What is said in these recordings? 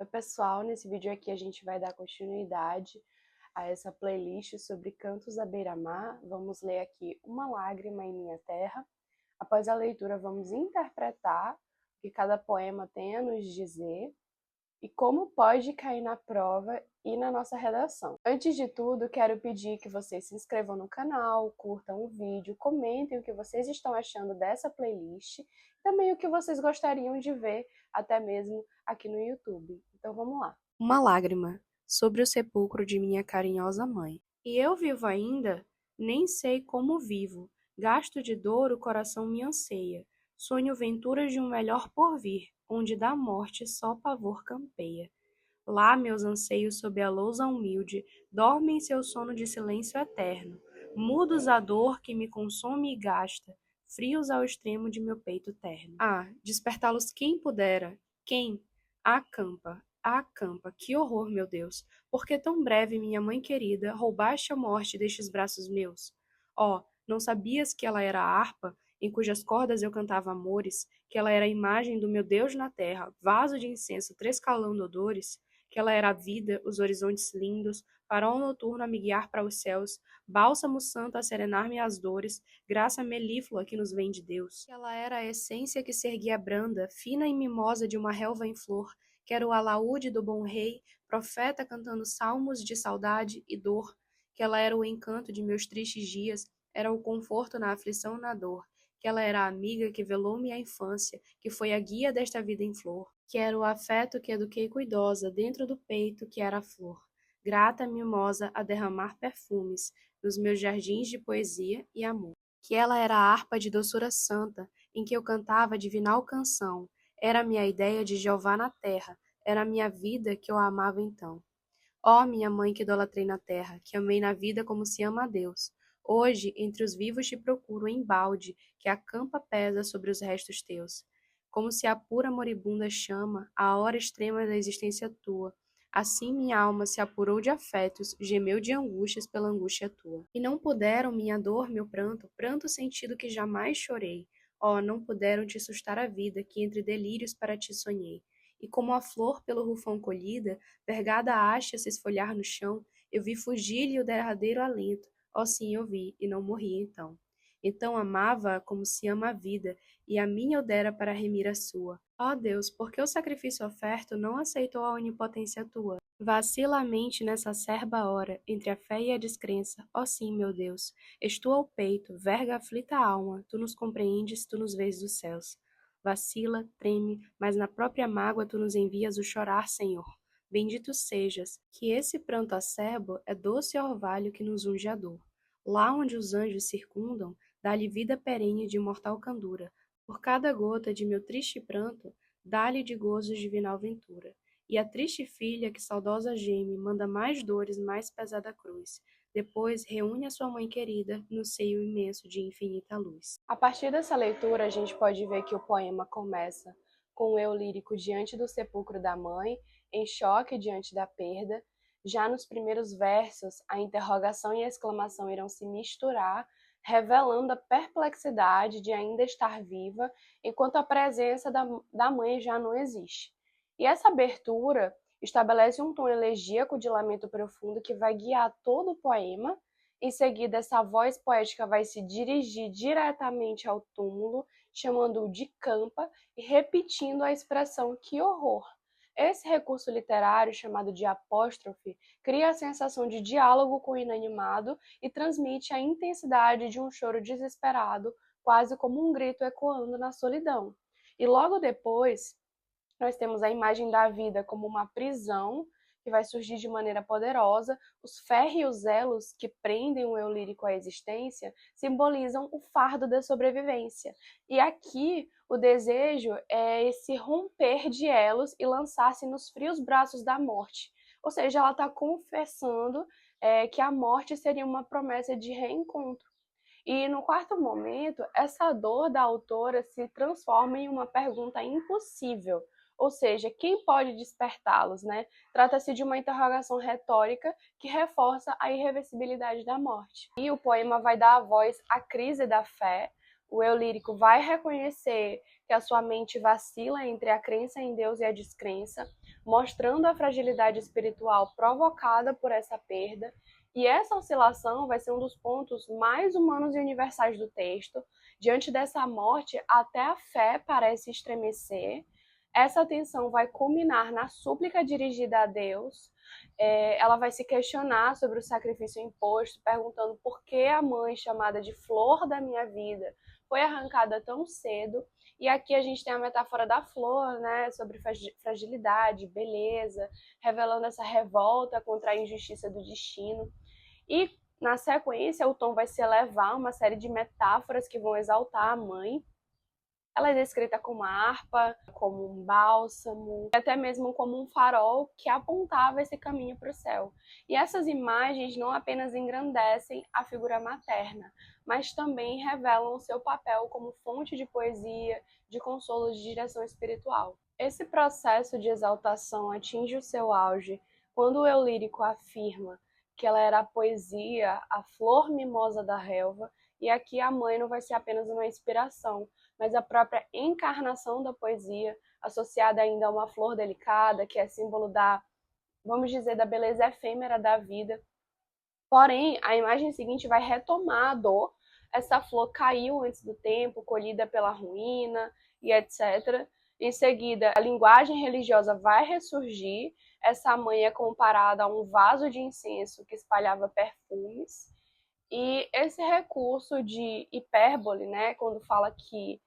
Oi, pessoal, nesse vídeo aqui a gente vai dar continuidade a essa playlist sobre cantos à beira-mar. Vamos ler aqui Uma Lágrima em Minha Terra. Após a leitura, vamos interpretar o que cada poema tem a nos dizer e como pode cair na prova e na nossa redação. Antes de tudo, quero pedir que vocês se inscrevam no canal, curtam o vídeo, comentem o que vocês estão achando dessa playlist, também o que vocês gostariam de ver, até mesmo aqui no YouTube. Então vamos lá. Uma lágrima sobre o sepulcro de minha carinhosa mãe. E eu vivo ainda? Nem sei como vivo. Gasto de dor o coração me anseia. Sonho venturas de um melhor porvir, onde da morte só pavor campeia. Lá meus anseios sob a lousa humilde dormem seu sono de silêncio eterno, mudos à dor que me consome e gasta, frios ao extremo de meu peito terno. Ah, despertá-los quem pudera, quem? Ah, campa, que horror, meu Deus! Por que tão breve, minha mãe querida, roubaste a morte destes braços meus? Oh, não sabias que ela era a harpa, em cujas cordas eu cantava amores, que ela era a imagem do meu Deus na terra, vaso de incenso trescalando odores? Que ela era a vida, os horizontes lindos, farol noturno a me guiar para os céus, bálsamo santo a serenar-me as dores, graça melíflua que nos vem de Deus. Que ela era a essência que se erguia branda, fina e mimosa de uma relva em flor, que era o alaúde do bom rei, profeta cantando salmos de saudade e dor, que ela era o encanto de meus tristes dias, era o conforto na aflição e na dor, que ela era a amiga que velou minha infância, que foi a guia desta vida em flor, que era o afeto que eduquei cuidosa dentro do peito que era a flor, grata mimosa a derramar perfumes nos meus jardins de poesia e amor. Que ela era a harpa de doçura santa, em que eu cantava a divinal canção, era a minha ideia de Jeová na terra, era a minha vida que eu amava então. Ó minha mãe que idolatrei na terra, que amei na vida como se ama a Deus. Hoje, entre os vivos te procuro embalde, que a campa pesa sobre os restos teus. Como se a pura moribunda chama a hora extrema da existência tua. Assim minha alma se apurou de afetos, gemeu de angústias pela angústia tua. E não puderam minha dor, meu pranto, pranto sentido que jamais chorei. Ó, não puderam te sustar a vida, que entre delírios para ti sonhei. E como a flor pelo rufão colhida, vergada a haste a se esfolhar no chão, eu vi fugir-lhe o derradeiro alento. Oh, sim, eu vi, e não morri então. Então amava-a como se ama a vida, e a minha eu dera para remir a sua. Ó Deus, por que o sacrifício oferto não aceitou a onipotência tua? Vacila a mente nessa acerba hora, entre a fé e a descrença. Ó sim, meu Deus, estua o peito, verga a aflita alma, tu nos compreendes, tu nos vês dos céus. Vacila, treme, mas na própria mágoa tu nos envias o chorar, Senhor. Bendito sejas, que esse pranto acerbo é doce orvalho que nos unge a dor. Lá onde os anjos circundam, dá-lhe vida perene de imortal candura. Por cada gota de meu triste pranto, dá-lhe de gozo divinal ventura. E a triste filha que saudosa geme, manda mais dores, mais pesada cruz. Depois reúne a sua mãe querida no seio imenso de infinita luz. A partir dessa leitura, a gente pode ver que o poema começa com o eu lírico diante do sepulcro da mãe, em choque diante da perda. Já nos primeiros versos, a interrogação e a exclamação irão se misturar, revelando a perplexidade de ainda estar viva, enquanto a presença da mãe já não existe. E essa abertura estabelece um tom elegíaco de lamento profundo que vai guiar todo o poema. Em seguida, essa voz poética vai se dirigir diretamente ao túmulo, chamando-o de campa e repetindo a expressão "que horror". Esse recurso literário, chamado de apóstrofe, cria a sensação de diálogo com o inanimado e transmite a intensidade de um choro desesperado, quase como um grito ecoando na solidão. E logo depois, nós temos a imagem da vida como uma prisão que vai surgir de maneira poderosa. Os férreos elos que prendem o eu lírico à existência simbolizam o fardo da sobrevivência. E aqui o desejo é esse romper de elos e lançar-se nos frios braços da morte. Ou seja, ela está confessando que a morte seria uma promessa de reencontro. E no quarto momento, essa dor da autora se transforma em uma pergunta impossível, ou seja, quem pode despertá-los, né? Trata-se de uma interrogação retórica que reforça a irreversibilidade da morte. E o poema vai dar a voz à crise da fé. O eu lírico vai reconhecer que a sua mente vacila entre a crença em Deus e a descrença. mostrando a fragilidade espiritual provocada por essa perda. E essa oscilação vai ser um dos pontos mais humanos e universais do texto. Diante dessa morte, até a fé parece estremecer. Essa tensão vai culminar na súplica dirigida a Deus. Ela vai se questionar sobre o sacrifício imposto, perguntando por que a mãe, chamada de flor da minha vida, foi arrancada tão cedo. E aqui a gente tem a metáfora da flor, né, sobre fragilidade, beleza, revelando essa revolta contra a injustiça do destino. E na sequência, o tom vai se elevar uma série de metáforas que vão exaltar a mãe. Ela é descrita como uma harpa, como um bálsamo, até mesmo como um farol que apontava esse caminho para o céu. E essas imagens não apenas engrandecem a figura materna, mas também revelam o seu papel como fonte de poesia, de consolo, de direção espiritual. Esse processo de exaltação atinge o seu auge quando o eu lírico afirma que ela era a poesia, a flor mimosa da relva, e aqui a mãe não vai ser apenas uma inspiração, mas a própria encarnação da poesia, associada ainda a uma flor delicada, que é símbolo da, vamos dizer, da beleza efêmera da vida. Porém, a imagem seguinte vai retomar a dor. Essa flor caiu antes do tempo, colhida pela ruína e etc. Em seguida, a linguagem religiosa vai ressurgir. Essa mãe é comparada a um vaso de incenso que espalhava perfumes. E esse recurso de hipérbole, né, quando fala que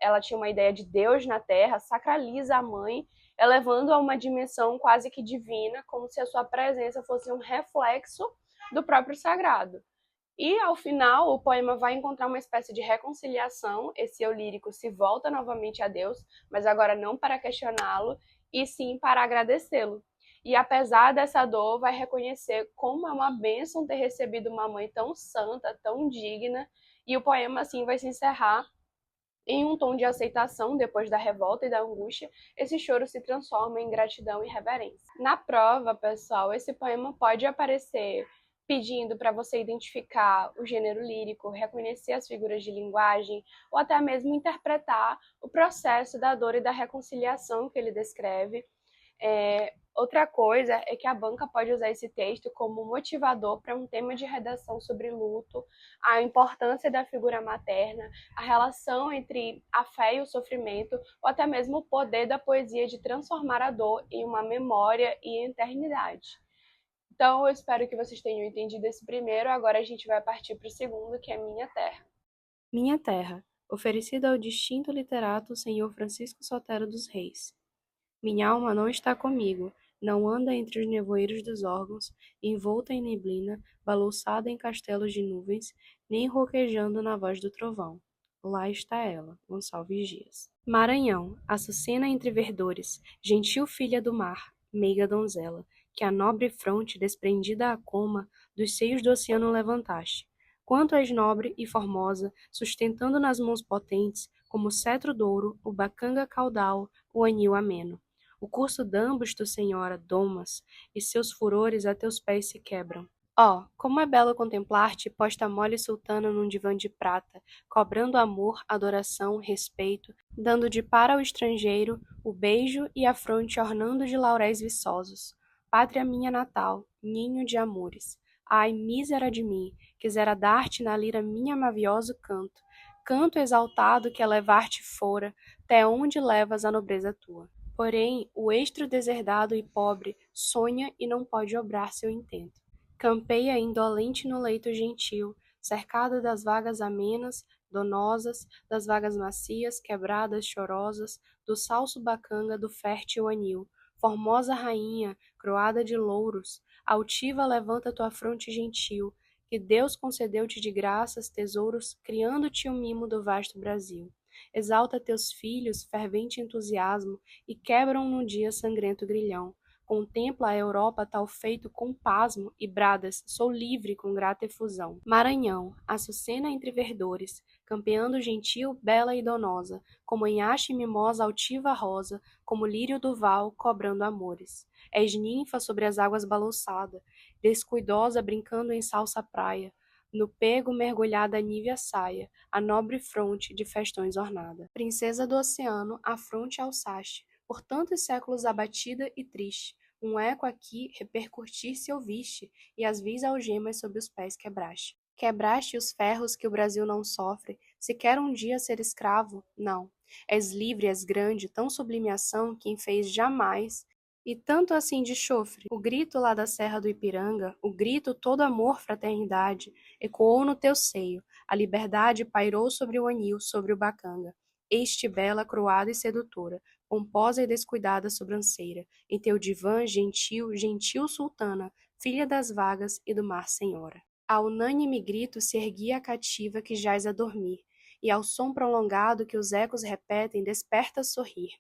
ela tinha uma ideia de Deus na Terra, sacraliza a mãe, elevando a uma dimensão quase que divina, como se a sua presença fosse um reflexo do próprio sagrado. E, ao final, o poema vai encontrar uma espécie de reconciliação, esse eu lírico se volta novamente a Deus, mas agora não para questioná-lo, e sim para agradecê-lo. E, apesar dessa dor, vai reconhecer como é uma bênção ter recebido uma mãe tão santa, tão digna, e o poema, assim, vai se encerrar em um tom de aceitação depois da revolta e da angústia. Esse choro se transforma em gratidão e reverência. Na prova, pessoal, esse poema pode aparecer pedindo para você identificar o gênero lírico, reconhecer as figuras de linguagem, ou até mesmo interpretar o processo da dor e da reconciliação que ele descreve. Outra coisa é que a banca pode usar esse texto como motivador para um tema de redação sobre luto, a importância da figura materna, a relação entre a fé e o sofrimento, ou até mesmo o poder da poesia de transformar a dor em uma memória e eternidade. Então, eu espero que vocês tenham entendido esse primeiro. Agora a gente vai partir para o segundo, que é Minha Terra. Minha Terra, oferecida ao distinto literato Senhor Francisco Sotero dos Reis. Minha alma não está comigo, não anda entre os nevoeiros dos órgãos, envolta em neblina, balouçada em castelos de nuvens, nem roquejando na voz do trovão. Lá está ela, Gonçalves Dias. Maranhão, açucena entre verdores, gentil filha do mar, meiga donzela, que a nobre fronte desprendida à coma dos seios do oceano levantaste. Quanto és nobre e formosa, sustentando nas mãos potentes, como cetro douro, o bacanga caudal, o anil ameno. O curso d'ambos tu, senhora, domas, e seus furores a teus pés se quebram. Oh, como é belo contemplar-te, posta mole sultana num divã de prata, cobrando amor, adoração, respeito, dando de par ao estrangeiro o beijo e a fronte ornando de lauréis viçosos. Pátria minha natal, ninho de amores. Ai, mísera de mim, quisera dar-te na lira minha mavioso canto, canto exaltado que elevar-te fora, até onde levas a nobreza tua. Porém, o estro deserdado e pobre sonha e não pode obrar seu intento. Campeia indolente no leito gentil, cercada das vagas amenas, donosas, das vagas macias, quebradas, chorosas, do salso bacanga do fértil anil. Formosa rainha, croada de louros, altiva levanta tua fronte gentil, que Deus concedeu-te de graças, tesouros, criando-te um mimo do vasto Brasil. Exalta teus filhos, fervente entusiasmo, e quebram no dia sangrento grilhão. Contempla a Europa tal feito com pasmo, e bradas, sou livre com grata efusão. Maranhão, açucena entre verdores, campeando gentil, bela e donosa, como em haste mimosa altiva rosa, como lírio do val, cobrando amores. És ninfa sobre as águas balouçada, descuidosa brincando em salsa praia, no pego mergulhada a nívea saia, a nobre fronte de festões ornada. Princesa do oceano, a fronte alçaste, por tantos séculos abatida e triste, um eco aqui repercutir se ouviste, e as vis algemas sob os pés quebraste. Quebraste os ferros que o Brasil não sofre, se quer um dia ser escravo, não. És livre, és grande, tão sublime ação, quem fez jamais, e tanto assim de chofre. O grito lá da Serra do Ipiranga, o grito todo amor, fraternidade, ecoou no teu seio, a liberdade pairou sobre o anil, sobre o bacanga. Este bela, cruada e sedutora, pomposa e descuidada sobranceira, em teu divã, gentil, gentil sultana, filha das vagas e do mar senhora. A unânime grito se erguia a cativa que jaz a dormir, e ao som prolongado que os ecos repetem desperta a sorrir.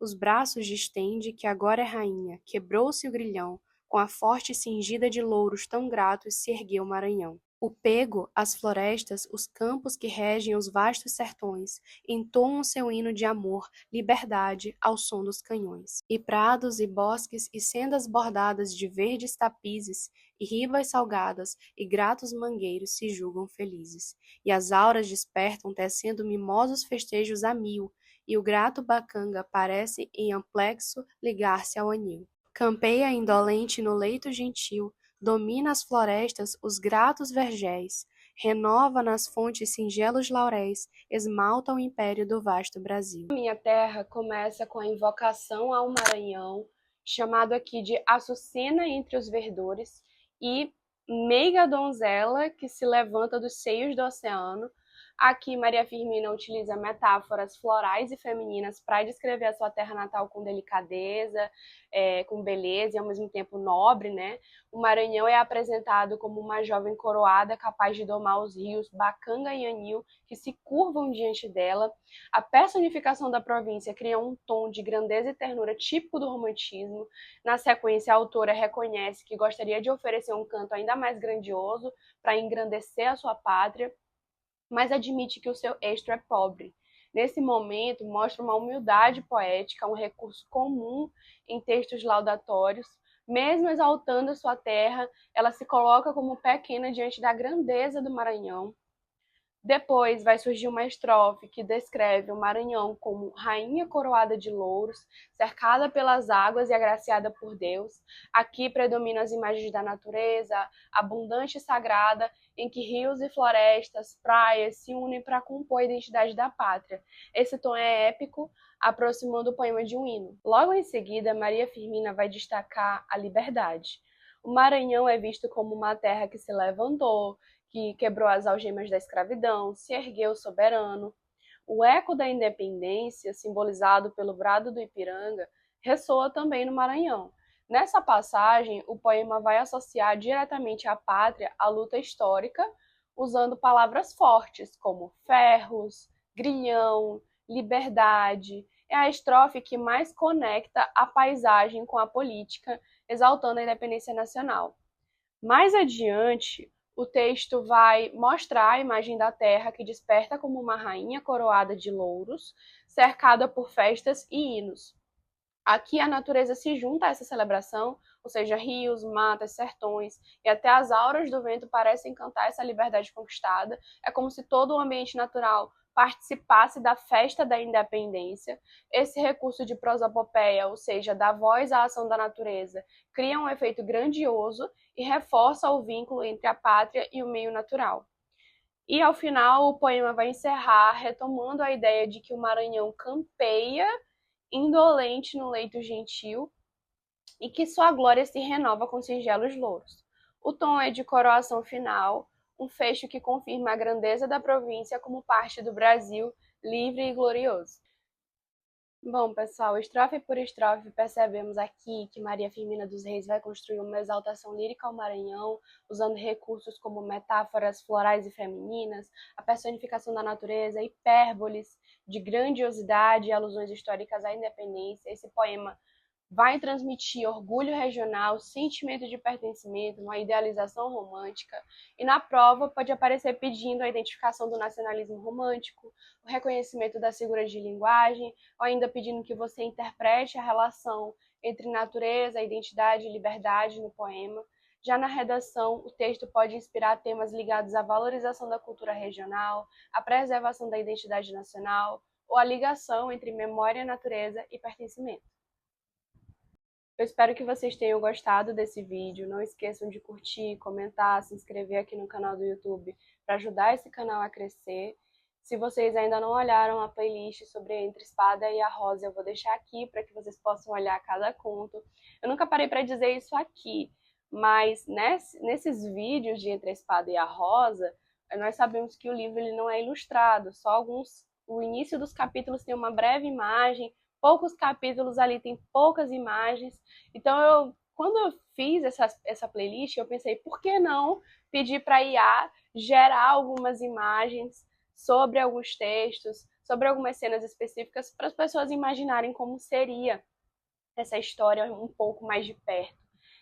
Os braços distende, que agora é rainha, quebrou-se o grilhão, com a forte cingida de louros tão gratos se ergueu o Maranhão. O pego, as florestas, os campos que regem os vastos sertões, entoam seu hino de amor, liberdade, ao som dos canhões. E prados e bosques e sendas bordadas de verdes tapizes, e ribas salgadas e gratos mangueiros se julgam felizes. E as auras despertam tecendo mimosos festejos a mil, e o grato bacanga parece em amplexo ligar-se ao anil. Campeia indolente no leito gentil, domina as florestas, os gratos vergéis, renova nas fontes singelos lauréis, esmalta o império do vasto Brasil. Minha terra começa com a invocação ao Maranhão, chamado aqui de Açucena entre os verdores, e meiga donzela que se levanta dos seios do oceano. Aqui Maria Firmina utiliza metáforas florais e femininas para descrever a sua terra natal com delicadeza, com beleza e ao mesmo tempo nobre, né? O Maranhão é apresentado como uma jovem coroada capaz de domar os rios Bacanga e Anil que se curvam diante dela. A personificação da província cria um tom de grandeza e ternura típico do romantismo. Na sequência, a autora reconhece que gostaria de oferecer um canto ainda mais grandioso para engrandecer a sua pátria, mas admite que o seu êxito é pobre. Nesse momento, mostra uma humildade poética, um recurso comum em textos laudatórios. Mesmo exaltando a sua terra, ela se coloca como pequena diante da grandeza do Maranhão. Depois vai surgir uma estrofe que descreve o Maranhão como rainha coroada de louros, cercada pelas águas e agraciada por Deus. Aqui predominam as imagens da natureza, abundante e sagrada, em que rios e florestas, praias se unem para compor a identidade da pátria. Esse tom é épico, aproximando o poema de um hino. Logo em seguida, Maria Firmina vai destacar a liberdade. O Maranhão é visto como uma terra que se levantou, que quebrou as algemas da escravidão, se ergueu soberano. O eco da independência, simbolizado pelo brado do Ipiranga, ressoa também no Maranhão. Nessa passagem, o poema vai associar diretamente à pátria a luta histórica, usando palavras fortes como ferros, grilhão, liberdade. É a estrofe que mais conecta a paisagem com a política, exaltando a independência nacional. Mais adiante, o texto vai mostrar a imagem da terra que desperta como uma rainha coroada de louros, cercada por festas e hinos. Aqui a natureza se junta a essa celebração, ou seja, rios, matas, sertões e até as auras do vento parecem cantar essa liberdade conquistada. É como se todo o ambiente natural participasse da festa da independência. Esse recurso de prosopopeia, ou seja, da voz à ação da natureza, cria um efeito grandioso e reforça o vínculo entre a pátria e o meio natural. E ao final o poema vai encerrar retomando a ideia de que o Maranhão campeia indolente no leito gentil e que sua glória se renova com singelos louros. O tom é de coroação final, um fecho que confirma a grandeza da província como parte do Brasil livre e glorioso. Bom, pessoal, estrofe por estrofe, percebemos aqui que Maria Firmina dos Reis vai construir uma exaltação lírica ao Maranhão, usando recursos como metáforas florais e femininas, a personificação da natureza, hipérboles de grandiosidade e alusões históricas à independência. Esse poema vai transmitir orgulho regional, sentimento de pertencimento, uma idealização romântica, e na prova pode aparecer pedindo a identificação do nacionalismo romântico, o reconhecimento das figuras de linguagem, ou ainda pedindo que você interprete a relação entre natureza, identidade e liberdade no poema. Já na redação, o texto pode inspirar temas ligados à valorização da cultura regional, à preservação da identidade nacional, ou a ligação entre memória, natureza e pertencimento. Eu espero que vocês tenham gostado desse vídeo. Não esqueçam de curtir, comentar, se inscrever aqui no canal do YouTube para ajudar esse canal a crescer. Se vocês ainda não olharam a playlist sobre Entre a Espada e a Rosa, eu vou deixar aqui para que vocês possam olhar cada conto. Eu nunca parei para dizer isso aqui, mas nesses vídeos de Entre a Espada e a Rosa, nós sabemos que o livro ele não é ilustrado, o início dos capítulos tem uma breve imagem, poucos capítulos ali tem poucas imagens. Então, quando eu fiz essa playlist, eu pensei, por que não pedir para a IA gerar algumas imagens sobre alguns textos, sobre algumas cenas específicas, para as pessoas imaginarem como seria essa história um pouco mais de perto.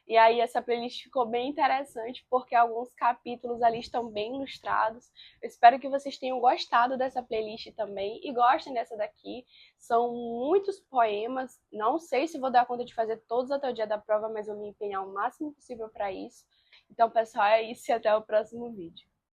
E aí essa playlist ficou bem interessante, porque alguns capítulos ali estão bem ilustrados. Eu espero que vocês tenham gostado dessa playlist também e gostem dessa daqui. São muitos poemas, não sei se vou dar conta de fazer todos até o dia da prova, mas eu me empenhar o máximo possível para isso. Então, pessoal, é isso e até o próximo vídeo.